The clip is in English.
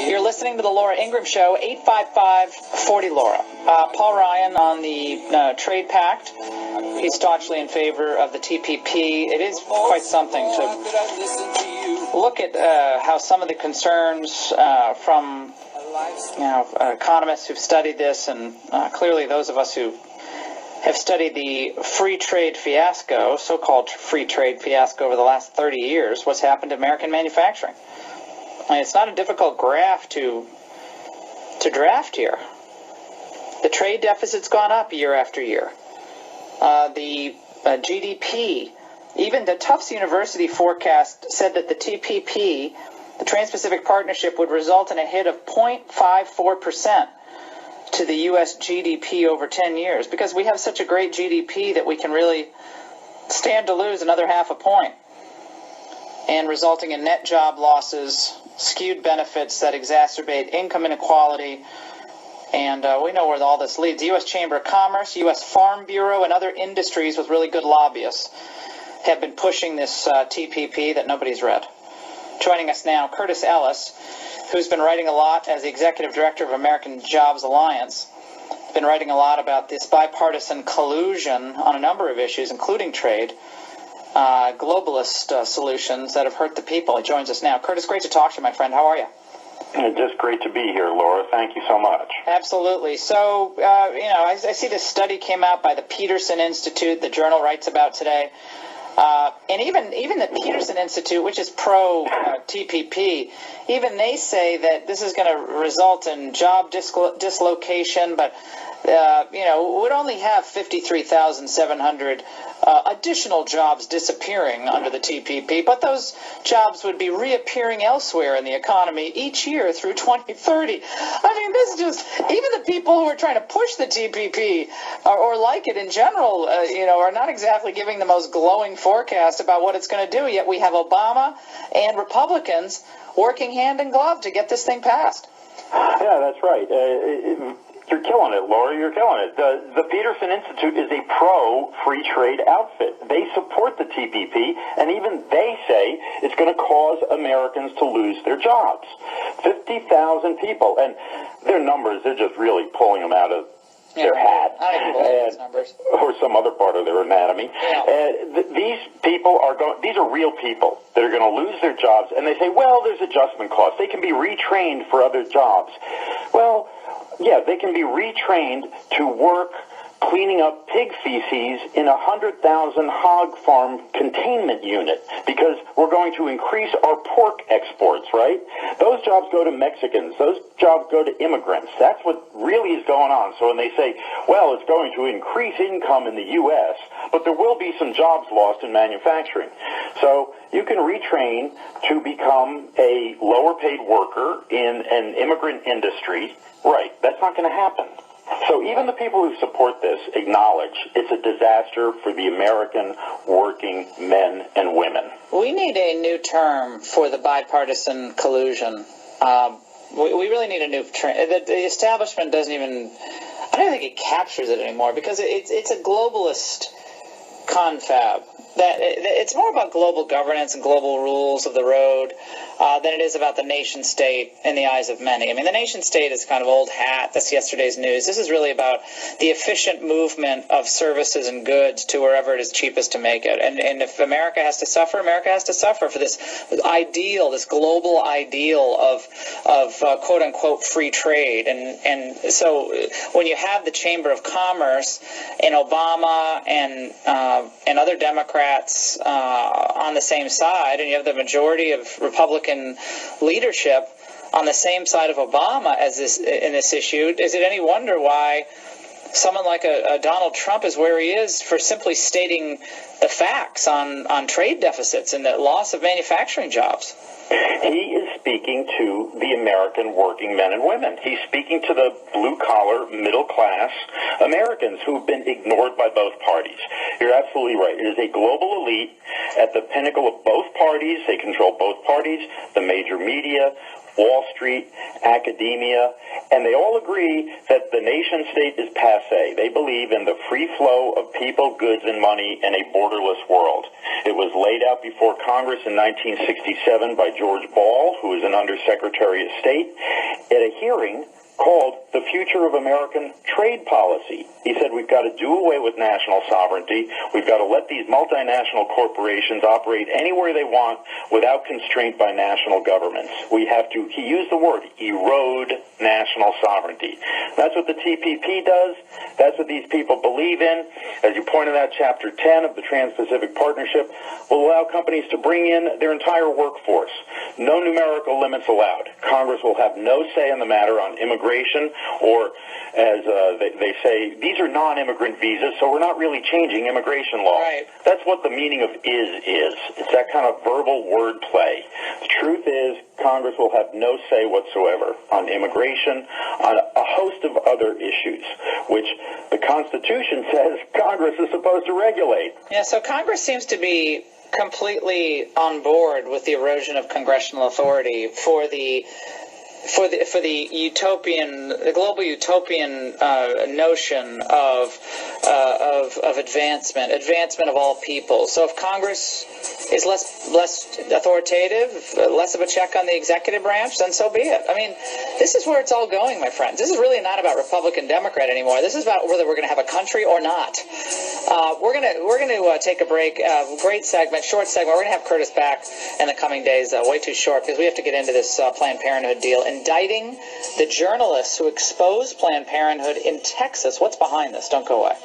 You're listening to the Laura Ingraham Show, 855-40-LAURA. Paul Ryan on the trade pact. He's staunchly in favor of the TPP. It is quite something to look at how some of the concerns from economists who've studied this, and clearly those of us who have studied the free trade fiasco, so-called free trade fiasco over the last 30 years, what's happened to American manufacturing. I mean, it's not a difficult graph to draft here. The trade deficit's gone up year after year. The GDP, even the Tufts University forecast said that the TPP, the Trans-Pacific Partnership, would result in a hit of 0.54% to the U.S. GDP over 10 years, because we have such a great GDP that we can really stand to lose another half a point, and resulting in net job losses, skewed benefits that exacerbate income inequality, and we know where all this leads. The U.S. Chamber of Commerce, U.S. Farm Bureau, and other industries with really good lobbyists have been pushing this TPP that nobody's read. Joining us now, Curtis Ellis, who's been writing a lot as the Executive Director of American Jobs Alliance. He's been writing a lot about this bipartisan collusion on a number of issues, including trade, globalist solutions that have hurt the people. He joins us now. Curtis, great to talk to you, my friend. How are you? Just great to be here, Laura. Thank you so much. Absolutely. So, I see this study came out by the Peterson Institute, the Journal writes about today. And even the Peterson Institute, which is pro-TPP, even they say that this is going to result in job dislocation, but, would only have 53,700 additional jobs disappearing under the TPP, but those jobs would be reappearing elsewhere in the economy each year through 2030. I mean, this is just, even the people who are trying to push the TPP or like it in general, are not exactly giving the most glowing forecast about what it's going to do, yet we have Obama and Republicans working hand in glove to get this thing passed. Yeah, that's right. You're killing it, Laura. You're killing it. The Peterson Institute is a pro-free trade outfit. They support the TPP, and even they say it's going to cause Americans to lose their jobs. 50,000 people, and their numbers, they're just really pulling them out of their hat, or some other part of their anatomy. Yeah. These people these are real people that are going to lose their jobs, and they say, well, there's adjustment costs. They can be retrained for other jobs. Well, yeah, they can be retrained to work cleaning up pig feces in a 100,000 hog farm containment unit, because we're going to increase our pork exports, right? Those jobs go to Mexicans. Those jobs go to immigrants. That's what really is going on. So when they say, well, it's going to increase income in the U.S., but there will be some jobs lost in manufacturing. So you can retrain to become a lower-paid worker in an immigrant industry. Right. That's not going to happen. So even the people who support this acknowledge it's a disaster for the American working men and women. We need a new term for the bipartisan collusion. We really need a new term. The establishment doesn't even, I don't think it captures it anymore, because it's a globalist confab. That it's more about global governance and global rules of the road than it is about the nation state in the eyes of many. I mean, the nation state is kind of old hat. That's yesterday's news. This is really about the efficient movement of services and goods to wherever it is cheapest to make it. And if America has to suffer, America has to suffer for this ideal, this global ideal of quote unquote free trade. And so when you have the Chamber of Commerce and Obama and other Democrats on the same side, and you have the majority of Republican leadership on the same side of Obama in this issue, is it any wonder why someone like a Donald Trump is where he is for simply stating the facts on trade deficits and the loss of manufacturing jobs? He is speaking to the American working men and women. He's speaking to the blue-collar, middle-class Americans who've been ignored by both parties. You're absolutely right. It is a global elite at the pinnacle of both parties. They control both parties, the major media, Wall Street, academia, and they all agree that the nation state is passé. They believe in the free flow of people, goods, and money in a borderless world. It was laid out before Congress in 1967 by George Ball, who was an Undersecretary of State, at a hearing called The Future of American Trade Policy. He said we've got to do away with national sovereignty. We've got to let these multinational corporations operate anywhere they want without constraint by national governments. We have to, he used the word, erode national sovereignty. That's what the TPP does. That's what these people believe in. As you pointed out, Chapter 10 of the Trans-Pacific Partnership will allow companies to bring in their entire workforce. No numerical limits allowed. Congress will have no say in the matter on immigration, or as they say, these are non-immigrant visas, so we're not really changing immigration law. Right. That's what the meaning of is. It's that kind of verbal wordplay. The truth is, Congress will have no say whatsoever on immigration, on a host of other issues, which the Constitution says Congress is supposed to regulate. Yeah, so Congress seems to be completely on board with the erosion of congressional authority for the global utopian notion of advancement of all people. So if Congress is less authoritative, less of a check on the executive branch, then so be it. I mean, this is where it's all going, my friends. This is really not about Republican, Democrat anymore. This is about whether we're going to have a country or not. We're going to take a break. Great segment, short segment. We're going to have Curtis back in the coming days. Way too short because we have to get into this Planned Parenthood deal. Indicting the journalists who exposed Planned Parenthood in Texas. What's behind this? Don't go away.